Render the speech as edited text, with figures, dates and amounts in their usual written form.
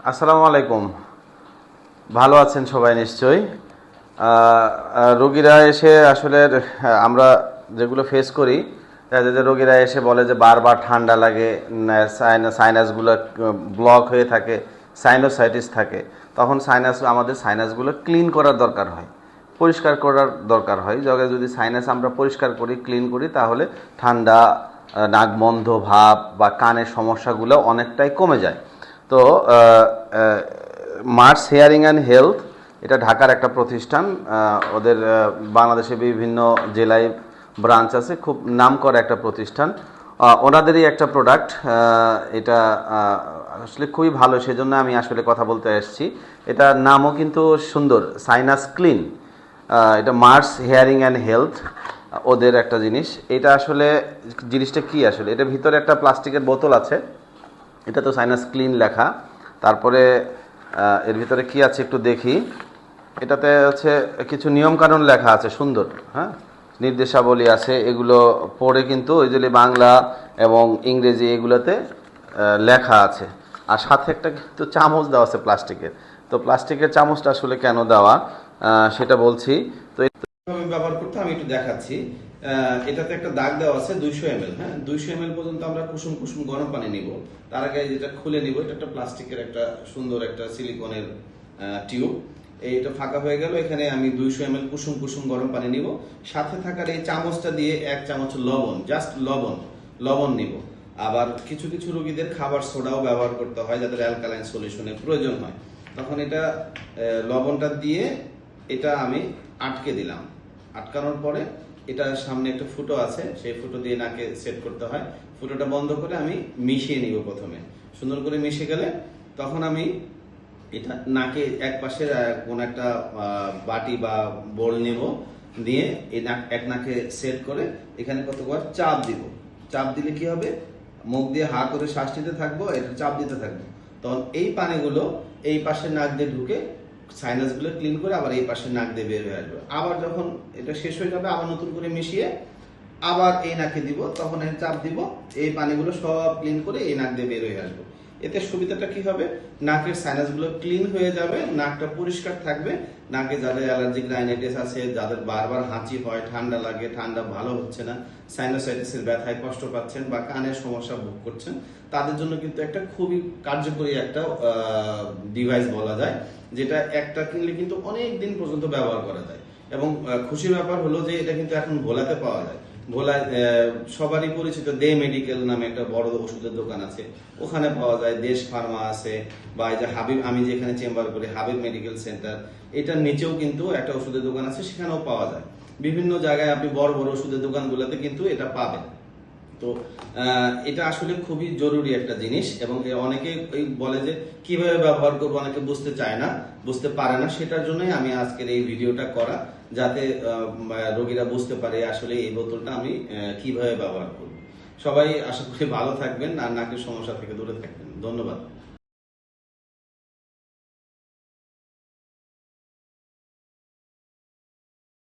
আসসালামু আলাইকুম। ভালো আছেন সবাই নিশ্চয়ই। রোগীরা এসে আসলে আমরা যেগুলো ফেস করি, যে রোগীরা এসে বলে যে বারবার ঠান্ডা লাগে, সাইনাসগুলো ব্লক হয়ে থাকে, সাইনোসাইটিস থাকে। তখন আমাদের সাইনাসগুলো ক্লিন করার দরকার হয়, পরিষ্কার করার দরকার হয়। যদি সাইনাস আমরা পরিষ্কার করি, ক্লিন করি, তাহলে ঠান্ডা, নাকবন্ধ ভাব বা কানের সমস্যাগুলো অনেকটাই কমে যায়। তো মার্স হেয়ারিং অ্যান্ড হেলথ, এটা ঢাকার একটা প্রতিষ্ঠান। ওদের বাংলাদেশে বিভিন্ন জেলায় ব্রাঞ্চ আছে, খুব নামকরা একটা প্রতিষ্ঠান। ওনাদেরই একটা প্রোডাক্ট, এটা আসলে খুবই ভালো, সেজন্য আমি আসলে কথা বলতে এসেছি। এটার নামও কিন্তু সুন্দর, সাইনাস ক্লিন। এটা মার্স হেয়ারিং অ্যান্ড হেলথ ওদের একটা জিনিস। এটা আসলে জিনিসটা কি, আসলে এটা ভিতরে একটা প্লাস্টিকের বোতল আছে, এটা তো সাইনাস ক্লিন লেখা। তারপরে এর ভিতরে কি আছে একটু দেখি। এটাতে হচ্ছে কিছু নিয়মকানুন লেখা আছে সুন্দর, হ্যাঁ, নির্দেশাবলী আছে। এগুলো পড়ে কিন্তু ওই যে বাংলা এবং ইংরেজি এগুলোতে লেখা আছে। আর সাথে একটা কিন্তু চামচ দেওয়া আছে প্লাস্টিকের। তো প্লাস্টিকের চামচটা আসলে কেন দেওয়া সেটা বলছি। তো আমি ব্যবহার করতে আমি একটু দেখাচ্ছি। এটাতে একটা দাগ দেওয়া আছে 200 ml। হ্যাঁ, 200 ml পর্যন্ত আমরা কুসুম কুসুম গরম পানি নিব। তার আগে যেটা খুলে নিব, এটা একটা প্লাস্টিকের একটা সুন্দর একটা সিলিকনের টিউব। এইটা ফাঁকা হয়ে গেল। এখানে আমি 200 ml কুসুম কুসুম গরম পানি নিব। সাথে থাকার এই চামচটা দিয়ে 1 চামচ লবণ, জাস্ট লবণ নিব। আবার কিছু কিছু রোগীদের খাবার সোডাও ব্যবহার করতে হয়, যাদের অ্যালকালাইন সলিউশনের প্রয়োজন হয়। তখন এটা লবণটা দিয়ে এটা আমি আটকে দিলাম। আটকানোর পরে এটা সামনে একটা ফুটো আছে, সেই ফুটো দিয়ে নাকে সেট করতে হয়। ফুটোটা বন্ধ করে আমি মিশিয়ে নিব। প্রথমে সুন্দর করে মিশে গেলে তখন আমি এটা নাকে এক পাশে কোন একটা বাটি বা বোল নেব, দিয়ে এই এক নাকে সেট করে এখানে কতবার চাপ দিব। চাপ দিলে কি হবে, মুখ দিয়ে হা করে শ্বাস নিতে থাকবো, এটা চাপ দিতে থাকবো। তখন এই পানিগুলো এই পাশে নাক দিয়ে ঢুকে সাইনাসগুলো ক্লিন করে আবার এই পাশে নাক দিয়ে বের হয়ে আসবে। আবার যখন এটা শেষ হয়ে যাবে আবার নতুন করে মিশিয়ে আবার এই নাকে দিব, তখন চাপ দিব, এই পানিগুলো সব ক্লিন করে এই নাক দিয়ে বের হয়ে আসবে। এতে সুবিধাটা কি হবে, নাকের সাইনাসগুলো ক্লিন হয়ে যাবে, নাকটা পরিষ্কার থাকবে। নাকে যাদের অ্যালার্জিক রাইনাইটিস আছে, যাদের বারবার হাঁচি হয়, ঠান্ডা লাগে, ঠান্ডা ভালো হচ্ছে না, সাইনোসাইটিসের ব্যথায় কষ্ট পাচ্ছেন বা কানের সমস্যা ভোগ করছেন, তাদের জন্য কিন্তু একটা খুবই কার্যকরী একটা ডিভাইস বলা যায়, যেটা একটা কিনলে কিন্তু অনেক দিন পর্যন্ত ব্যবহার করা যায়। এবং খুশির ব্যাপার হলো যে এটা কিন্তু এখন ভোলাতে পাওয়া যায়। ভোলায় সবারই পরিচিত দে মেডিকেল নামে একটা বড় ওষুধের দোকান আছে, ওখানে পাওয়া যায়। দেশ ফার্মা আছে, বা এই যে হাবিব, আমি যেখানে চেম্বার করি হাবিব মেডিকেল সেন্টার, এটার নিচেও কিন্তু একটা ওষুধের দোকান আছে, সেখানেও পাওয়া যায়। বিভিন্ন জায়গায় আপনি বড় বড় ওষুধের দোকানগুলোতে কিন্তু এটা পাবেন। তো এটা আসলে খুবই জরুরি একটা জিনিস। এবং অনেকে বলে যে কিভাবে ব্যবহার করবো, অনেকে বুঝতে চায় না, বুঝতে পারে না। সেটার জন্যই আমি আজকের এই ভিডিওটা করা, যাতে রোগীরা বুঝতে পারে আসলে এই বোতলটা আমি কিভাবে ব্যবহার করব। সবাই আশা করি ভালো থাকবেন আর নাকের সমস্যা থেকে দূরে থাকবেন। ধন্যবাদ।